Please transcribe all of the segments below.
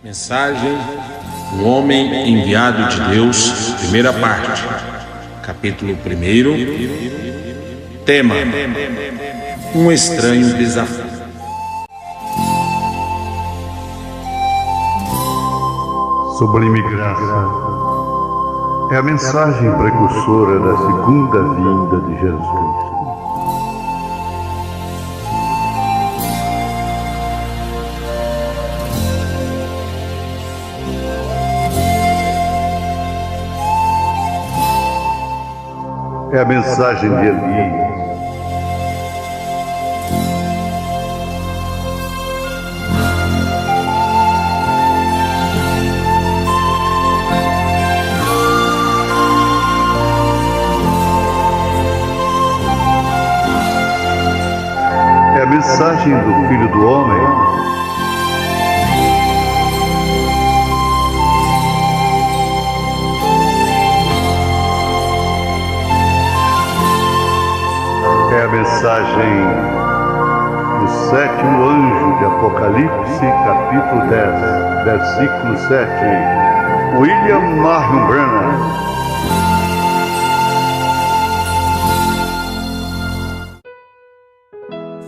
Mensagem: O Homem Enviado de Deus, primeira parte, capítulo 1. Tema: Um estranho desafio. Sublime graça é a mensagem precursora da segunda vinda de Jesus Cristo. É a mensagem de Elias. É a mensagem do Filho do Homem. É a mensagem do sétimo anjo de Apocalipse, capítulo 10, versículo 7. William Marion Branham.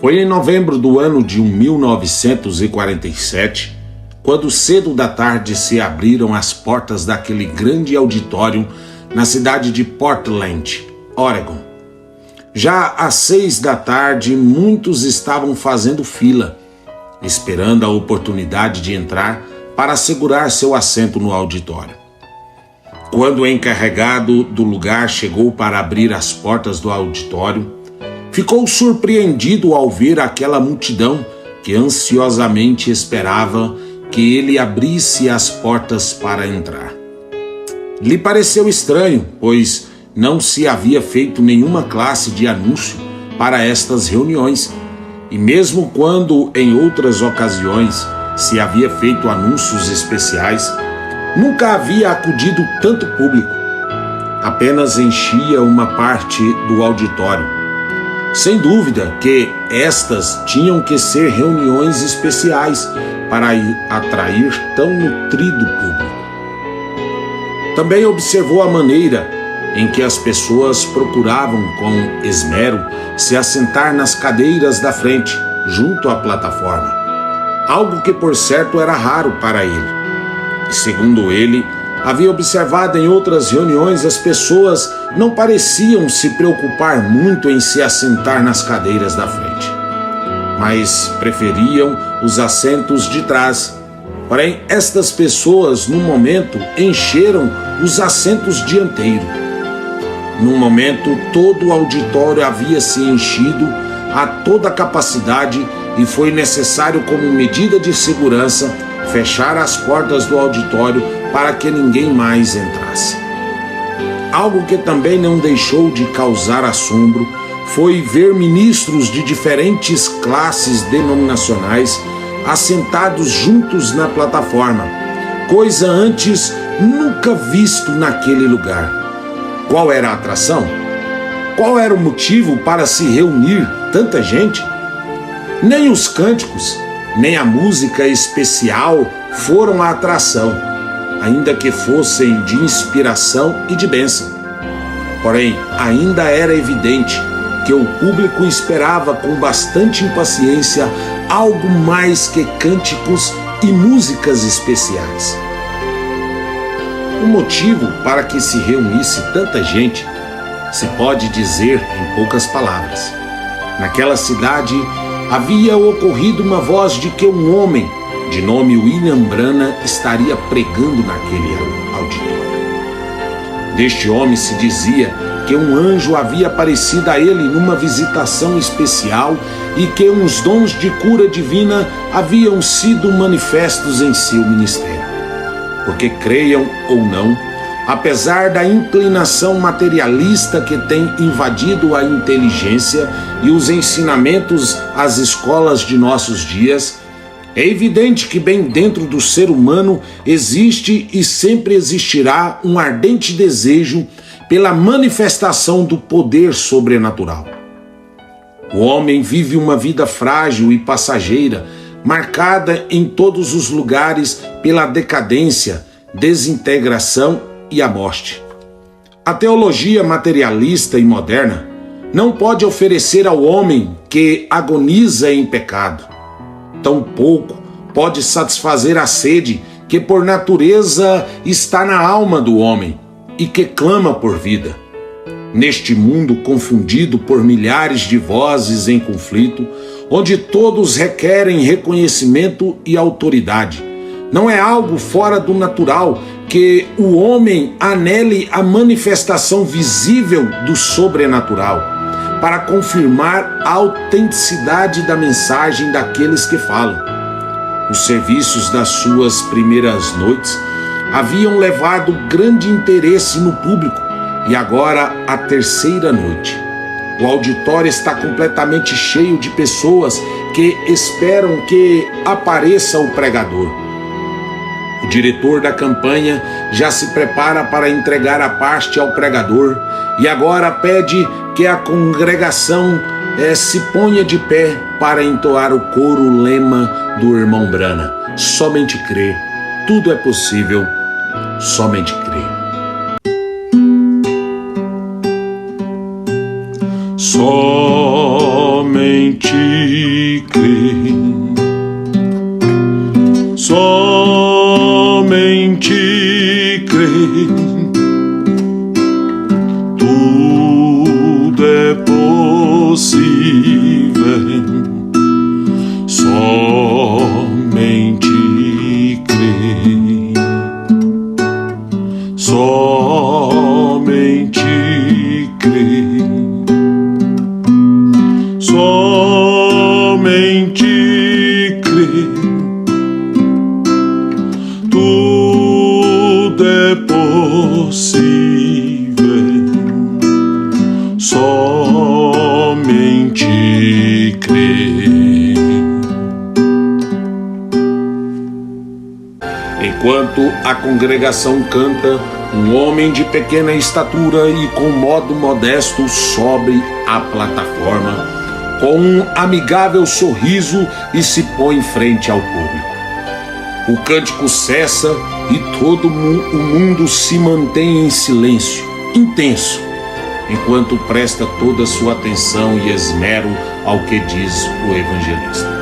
Foi em novembro do ano de 1947, quando cedo da tarde se abriram as portas daquele grande auditório na cidade de Portland, Oregon. Já às 6 da tarde, muitos estavam fazendo fila, esperando a oportunidade de entrar para assegurar seu assento no auditório. Quando o encarregado do lugar chegou para abrir as portas do auditório, ficou surpreendido ao ver aquela multidão que ansiosamente esperava que ele abrisse as portas para entrar. Lhe pareceu estranho, pois não se havia feito nenhuma classe de anúncio para estas reuniões, e mesmo quando em outras ocasiões se havia feito anúncios especiais, nunca havia acudido tanto público. Apenas enchia uma parte do auditório. Sem dúvida que estas tinham que ser reuniões especiais para atrair tão nutrido público. Também observou a maneira em que as pessoas procuravam com esmero se assentar nas cadeiras da frente, junto à plataforma, algo que por certo era raro para ele. E segundo ele, havia observado em outras reuniões, as pessoas não pareciam se preocupar muito em se assentar nas cadeiras da frente, mas preferiam os assentos de trás. Porém, estas pessoas, no momento, encheram os assentos dianteiros. Num momento, todo o auditório havia se enchido a toda capacidade e foi necessário, como medida de segurança, fechar as portas do auditório para que ninguém mais entrasse. Algo que também não deixou de causar assombro foi ver ministros de diferentes classes denominacionais assentados juntos na plataforma, coisa antes nunca visto naquele lugar. Qual era a atração? Qual era o motivo para se reunir tanta gente? Nem os cânticos, nem a música especial foram a atração, ainda que fossem de inspiração e de bênção. Porém, ainda era evidente que o público esperava com bastante impaciência algo mais que cânticos e músicas especiais. O motivo para que se reunisse tanta gente se pode dizer em poucas palavras. Naquela cidade havia ocorrido uma voz de que um homem de nome William Branham estaria pregando naquele auditório. Deste homem se dizia que um anjo havia aparecido a ele numa visitação especial e que uns dons de cura divina haviam sido manifestos em seu ministério. Porque creiam ou não, apesar da inclinação materialista que tem invadido a inteligência e os ensinamentos às escolas de nossos dias, é evidente que bem dentro do ser humano existe e sempre existirá um ardente desejo pela manifestação do poder sobrenatural. O homem vive uma vida frágil e passageira, marcada em todos os lugares pela decadência, desintegração e a morte. A teologia materialista e moderna não pode oferecer ao homem que agoniza em pecado. Tampouco pode satisfazer a sede que por natureza está na alma do homem e que clama por vida. Neste mundo confundido por milhares de vozes em conflito, onde todos requerem reconhecimento e autoridade, não é algo fora do natural que o homem anele a manifestação visível do sobrenatural, para confirmar a autenticidade da mensagem daqueles que falam. Os serviços das suas primeiras noites haviam levado grande interesse no público e agora a terceira noite. O auditório está completamente cheio de pessoas que esperam que apareça o pregador. O diretor da campanha já se prepara para entregar a parte ao pregador e agora pede que a congregação se ponha de pé para entoar o coro lema do irmão Brana. Somente crê, tudo é possível, somente crê. Somente crê, somente crê. Tudo é possível, somente crê, somente crê, somente crê. Tudo é possível, somente crê. Enquanto a congregação canta, um homem de pequena estatura e com modo modesto sobe à plataforma, com um amigável sorriso e se põe em frente ao público. O cântico cessa e todo o mundo se mantém em silêncio, intenso, enquanto presta toda a sua atenção e esmero ao que diz o evangelista.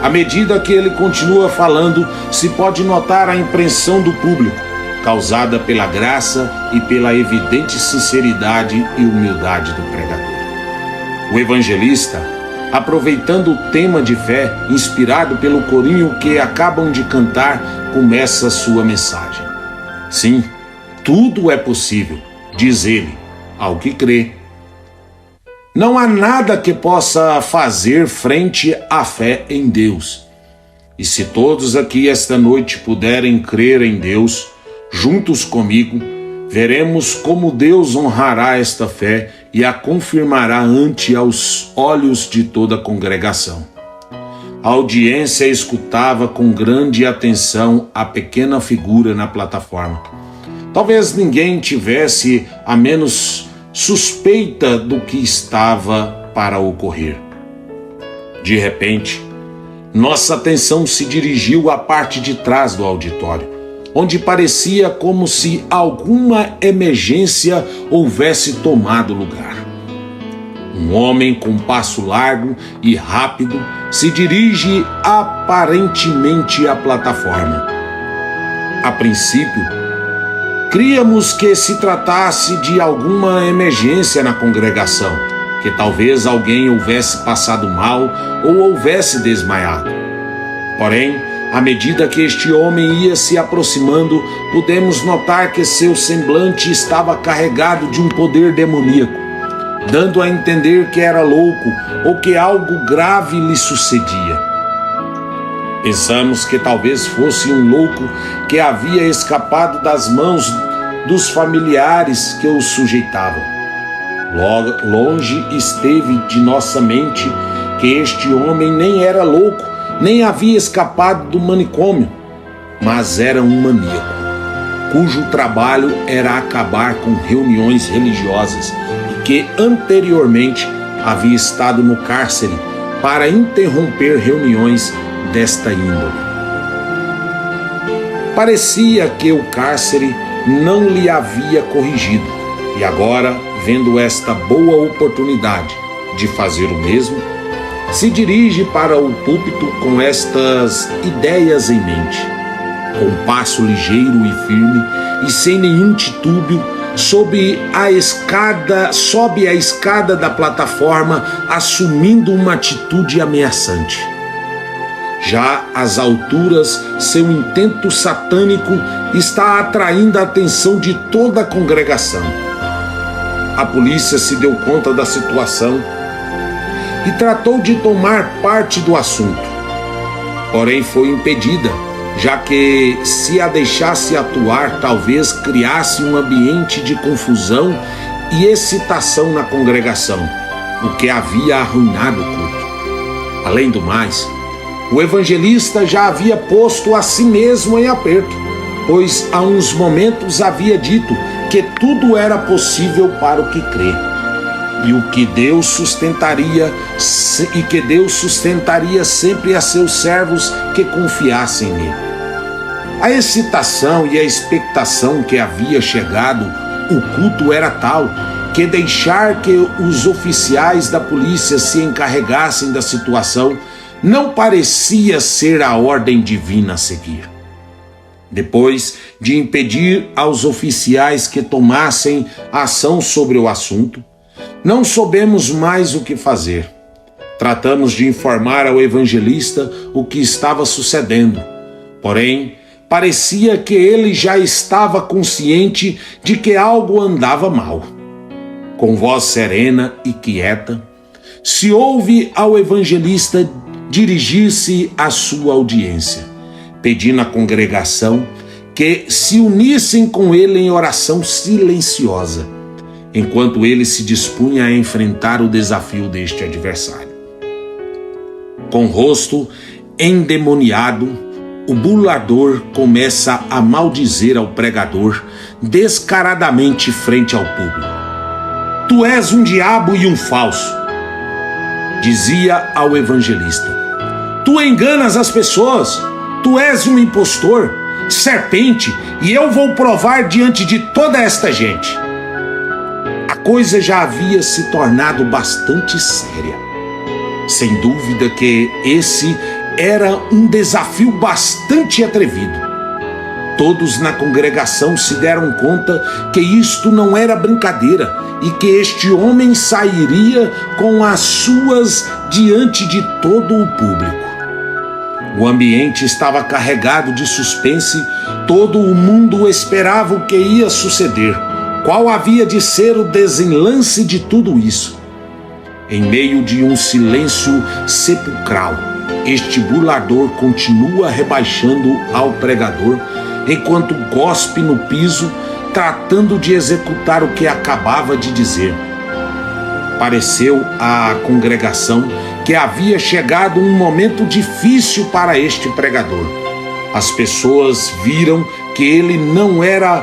À medida que ele continua falando, se pode notar a impressão do público, causada pela graça e pela evidente sinceridade e humildade do pregador. O evangelista, aproveitando o tema de fé, inspirado pelo corinho que acabam de cantar, começa sua mensagem. Sim, tudo é possível, diz ele, ao que crê. Não há nada que possa fazer frente à fé em Deus. E se todos aqui esta noite puderem crer em Deus, juntos comigo, veremos como Deus honrará esta fé e a confirmará ante aos olhos de toda a congregação. A audiência escutava com grande atenção a pequena figura na plataforma. Talvez ninguém tivesse a menos suspeita do que estava para ocorrer. De repente, nossa atenção se dirigiu à parte de trás do auditório, onde parecia como se alguma emergência houvesse tomado lugar. Um homem com passo largo e rápido se dirige aparentemente à plataforma. A princípio, críamos que se tratasse de alguma emergência na congregação, que talvez alguém houvesse passado mal ou houvesse desmaiado. Porém, À medida que este homem ia se aproximando, pudemos notar que seu semblante estava carregado de um poder demoníaco, dando a entender que era louco ou que algo grave lhe sucedia. Pensamos que talvez fosse um louco que havia escapado das mãos dos familiares que o sujeitavam. Longe esteve de nossa mente que este homem nem era louco, nem havia escapado do manicômio, mas era um maníaco, cujo trabalho era acabar com reuniões religiosas e que anteriormente havia estado no cárcere para interromper reuniões desta índole. Parecia que o cárcere não lhe havia corrigido, e agora, vendo esta boa oportunidade de fazer o mesmo, se dirige para o púlpito com estas ideias em mente. Com um passo ligeiro e firme e sem nenhum titúbio, sobe a escada da plataforma, assumindo uma atitude ameaçante. Já às alturas, seu intento satânico está atraindo a atenção de toda a congregação. A polícia se deu conta da situação e tratou de tomar parte do assunto. Porém, foi impedida, já que se a deixasse atuar, talvez criasse um ambiente de confusão e excitação na congregação, o que havia arruinado o culto. Além do mais, o evangelista já havia posto a si mesmo em aperto, pois há uns momentos havia dito que tudo era possível para o que crê, e que Deus sustentaria sempre a seus servos que confiassem nele. A excitação e a expectação que havia chegado o culto era tal que deixar que os oficiais da polícia se encarregassem da situação não parecia ser a ordem divina a seguir. Depois de impedir aos oficiais que tomassem ação sobre o assunto, não soubemos mais o que fazer. Tratamos de informar ao evangelista o que estava sucedendo. Porém, parecia que ele já estava consciente de que algo andava mal. Com voz serena e quieta, se ouve ao evangelista dirigir-se à sua audiência, pedindo à congregação que se unissem com ele em oração silenciosa, enquanto ele se dispunha a enfrentar o desafio deste adversário. Com o rosto endemoniado, o bulador começa a maldizer ao pregador descaradamente frente ao público. Tu és um diabo e um falso, dizia ao evangelista. Tu enganas as pessoas, tu és um impostor, serpente, e eu vou provar diante de toda esta gente. A coisa já havia se tornado bastante séria. Sem dúvida que esse era um desafio bastante atrevido. Todos na congregação se deram conta que isto não era brincadeira e que este homem sairia com as suas diante de todo o público. O ambiente estava carregado de suspense, todo o mundo esperava o que ia suceder, qual havia de ser o desenlace de tudo isso. Em meio de um silêncio sepulcral, este bulador continua rebaixando ao pregador, enquanto gospe no piso, tratando de executar o que acabava de dizer. Pareceu à congregação que havia chegado um momento difícil para este pregador. As pessoas viram que ele não era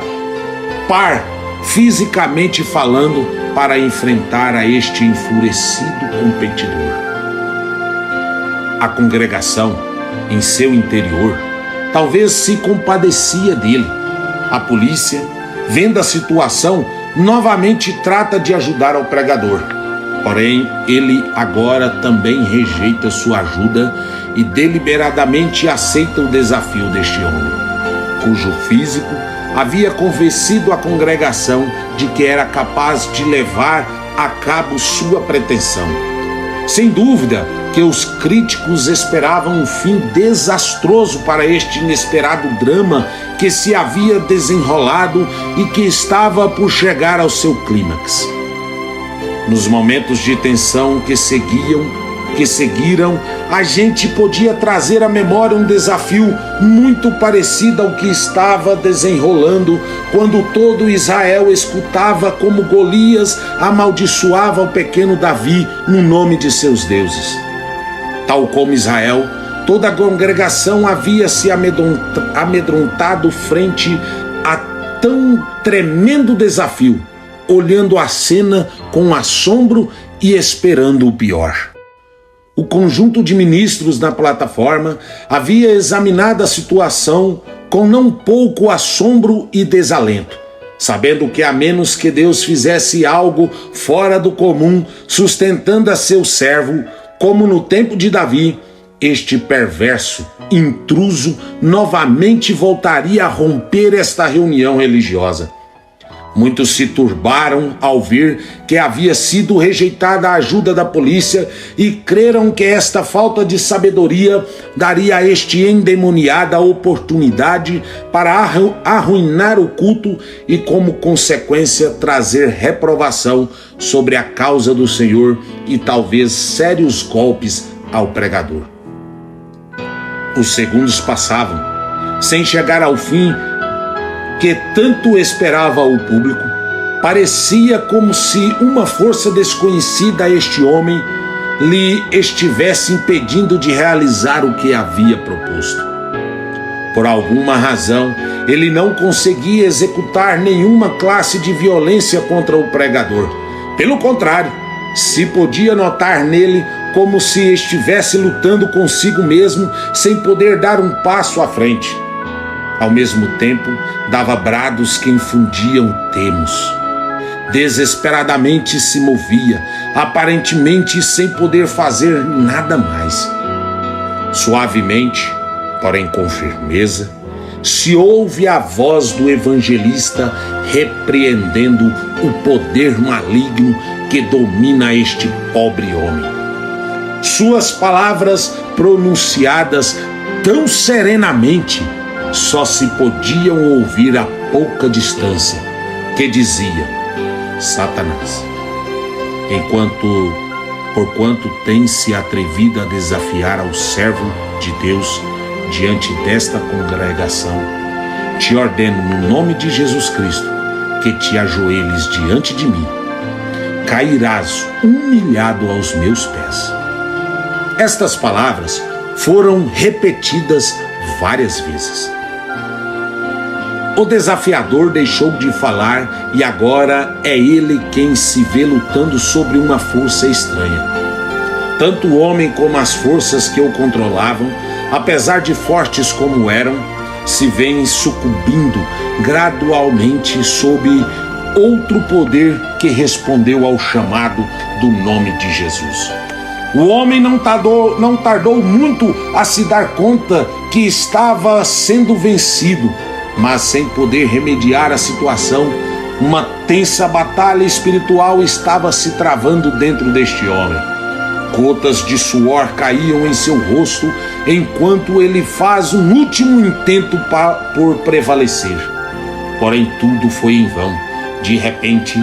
par, fisicamente falando, para enfrentar a este enfurecido competidor. A congregação, em seu interior, talvez se compadecia dele. A polícia, vendo a situação, novamente trata de ajudar ao pregador. Porém, ele agora também rejeita sua ajuda e deliberadamente aceita o desafio deste homem, cujo físico havia convencido a congregação de que era capaz de levar a cabo sua pretensão. Sem dúvida, que os críticos esperavam um fim desastroso para este inesperado drama que se havia desenrolado e que estava por chegar ao seu clímax. Nos momentos de tensão que seguiram, a gente podia trazer à memória um desafio muito parecido ao que estava desenrolando quando todo Israel escutava como Golias amaldiçoava o pequeno Davi no nome de seus deuses. Tal como Israel, toda a congregação havia se amedrontado frente a tão tremendo desafio, olhando a cena com assombro e esperando o pior. O conjunto de ministros na plataforma havia examinado a situação com não pouco assombro e desalento, sabendo que a menos que Deus fizesse algo fora do comum, sustentando a seu servo, como no tempo de Davi, este perverso intruso novamente voltaria a romper esta reunião religiosa. Muitos se turbaram ao ver que havia sido rejeitada a ajuda da polícia e creram que esta falta de sabedoria daria a este endemoniada oportunidade para arruinar o culto e, como consequência, trazer reprovação sobre a causa do Senhor e talvez sérios golpes ao pregador. Os segundos passavam, sem chegar ao fim que tanto esperava o público. Parecia como se uma força desconhecida a este homem lhe estivesse impedindo de realizar o que havia proposto. Por alguma razão, ele não conseguia executar nenhuma classe de violência contra o pregador. Pelo contrário, se podia notar nele como se estivesse lutando consigo mesmo, sem poder dar um passo à frente. Ao mesmo tempo, dava brados que infundiam termos. Desesperadamente se movia, aparentemente sem poder fazer nada mais. Suavemente, porém com firmeza, se ouve a voz do evangelista repreendendo o poder maligno que domina este pobre homem. Suas palavras pronunciadas tão serenamente só se podiam ouvir a pouca distância, que dizia: Satanás, porquanto tem se atrevido a desafiar ao servo de Deus diante desta congregação, te ordeno no nome de Jesus Cristo que te ajoelhes diante de mim. Cairás humilhado aos meus pés. Estas palavras foram repetidas várias vezes. O desafiador deixou de falar e agora é ele quem se vê lutando sobre uma força estranha. Tanto o homem como as forças que o controlavam, apesar de fortes como eram, se veem sucumbindo gradualmente sob outro poder que respondeu ao chamado do nome de Jesus. O homem não tardou muito a se dar conta que estava sendo vencido, mas sem poder remediar a situação, uma tensa batalha espiritual estava se travando dentro deste homem. Gotas de suor caíam em seu rosto enquanto ele faz um último intento por prevalecer. Porém, tudo foi em vão. De repente,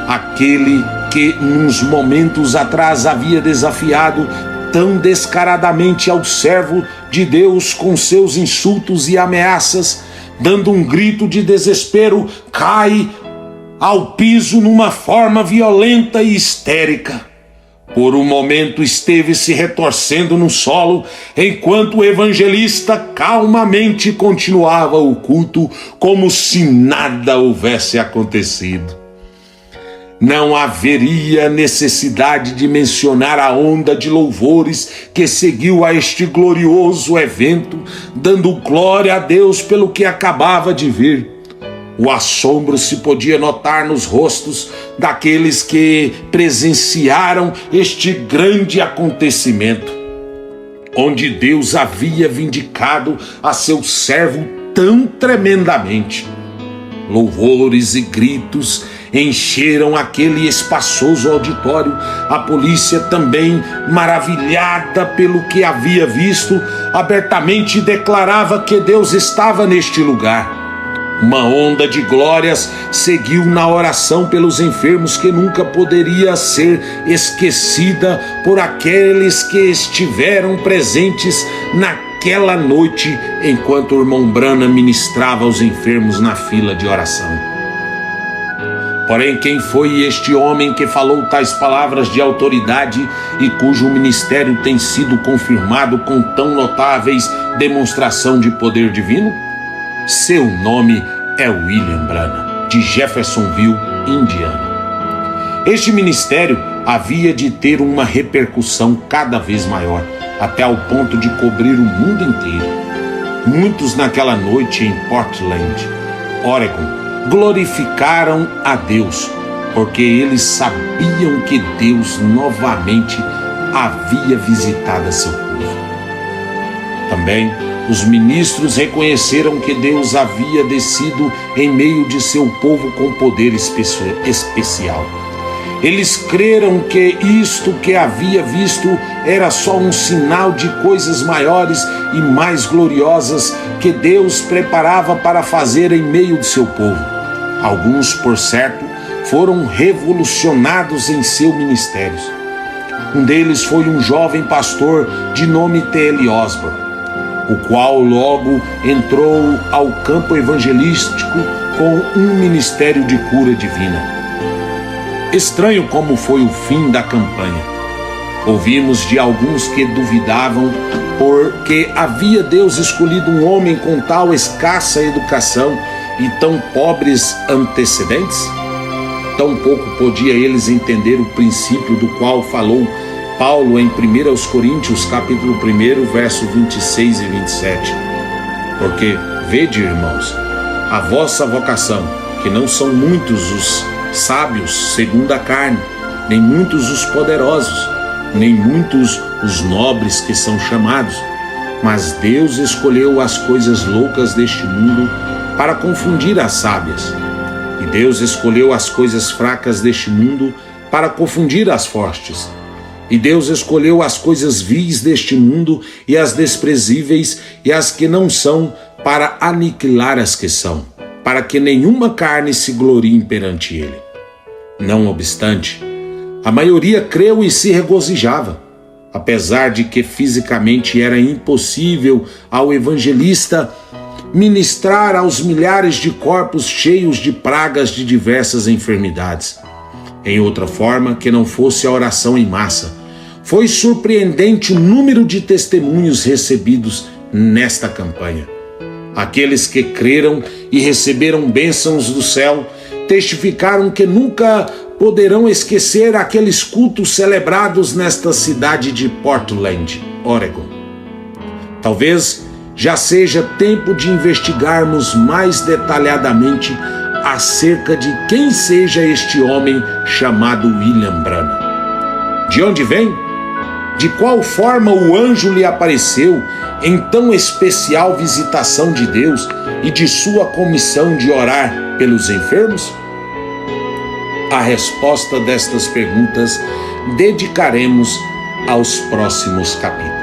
aquele que uns momentos atrás havia desafiado tão descaradamente ao servo de Deus com seus insultos e ameaças, dando um grito de desespero, cai ao piso numa forma violenta e histérica. Por um momento esteve se retorcendo no solo, enquanto o evangelista calmamente continuava o culto como se nada houvesse acontecido. Não haveria necessidade de mencionar a onda de louvores que seguiu a este glorioso evento, dando glória a Deus pelo que acabava de ver. O assombro se podia notar nos rostos daqueles que presenciaram este grande acontecimento, onde Deus havia vindicado a seu servo tão tremendamente. Louvores e gritos encheram aquele espaçoso auditório. A polícia, também maravilhada pelo que havia visto, abertamente declarava que Deus estava neste lugar. Uma onda de glórias seguiu na oração pelos enfermos que nunca poderia ser esquecida por aqueles que estiveram presentes naquela noite enquanto o irmão Branham ministrava aos enfermos na fila de oração. Porém, quem foi este homem que falou tais palavras de autoridade e cujo ministério tem sido confirmado com tão notáveis demonstração de poder divino? Seu nome é William Branham, de Jeffersonville, Indiana. Este ministério havia de ter uma repercussão cada vez maior, até ao ponto de cobrir o mundo inteiro. Muitos naquela noite em Portland, Oregon, glorificaram a Deus, porque eles sabiam que Deus novamente havia visitado seu povo. Também os ministros reconheceram que Deus havia descido em meio de seu povo com poder especial. Eles creram que isto que havia visto era só um sinal de coisas maiores e mais gloriosas que Deus preparava para fazer em meio de seu povo. Alguns, por certo, foram revolucionados em seu ministério. Um deles foi um jovem pastor de nome T.L. Osborne, o qual logo entrou ao campo evangelístico com um ministério de cura divina. Estranho como foi o fim da campanha. Ouvimos de alguns que duvidavam porque havia Deus escolhido um homem com tal escassa educação e tão pobres antecedentes. Tampouco podia eles entender o princípio do qual falou Paulo em 1 Coríntios, capítulo 1, verso 26 e 27. Porque, vede, irmãos, a vossa vocação, que não são muitos os sábios segundo a carne, nem muitos os poderosos, nem muitos os nobres que são chamados, mas Deus escolheu as coisas loucas deste mundo para confundir as sábias, e Deus escolheu as coisas fracas deste mundo para confundir as fortes. E Deus escolheu as coisas vis deste mundo e as desprezíveis e as que não são para aniquilar as que são, para que nenhuma carne se glorie perante ele. Não obstante, a maioria creu e se regozijava, apesar de que fisicamente era impossível ao evangelista ministrar aos milhares de corpos cheios de pragas de diversas enfermidades. Em outra forma, que não fosse a oração em massa. Foi surpreendente o número de testemunhos recebidos nesta campanha. Aqueles que creram e receberam bênçãos do céu testificaram que nunca poderão esquecer aqueles cultos celebrados nesta cidade de Portland, Oregon. Talvez já seja tempo de investigarmos mais detalhadamente acerca de quem seja este homem chamado William Branham. De onde vem? De qual forma o anjo lhe apareceu em tão especial visitação de Deus e de sua comissão de orar pelos enfermos? A resposta destas perguntas dedicaremos aos próximos capítulos.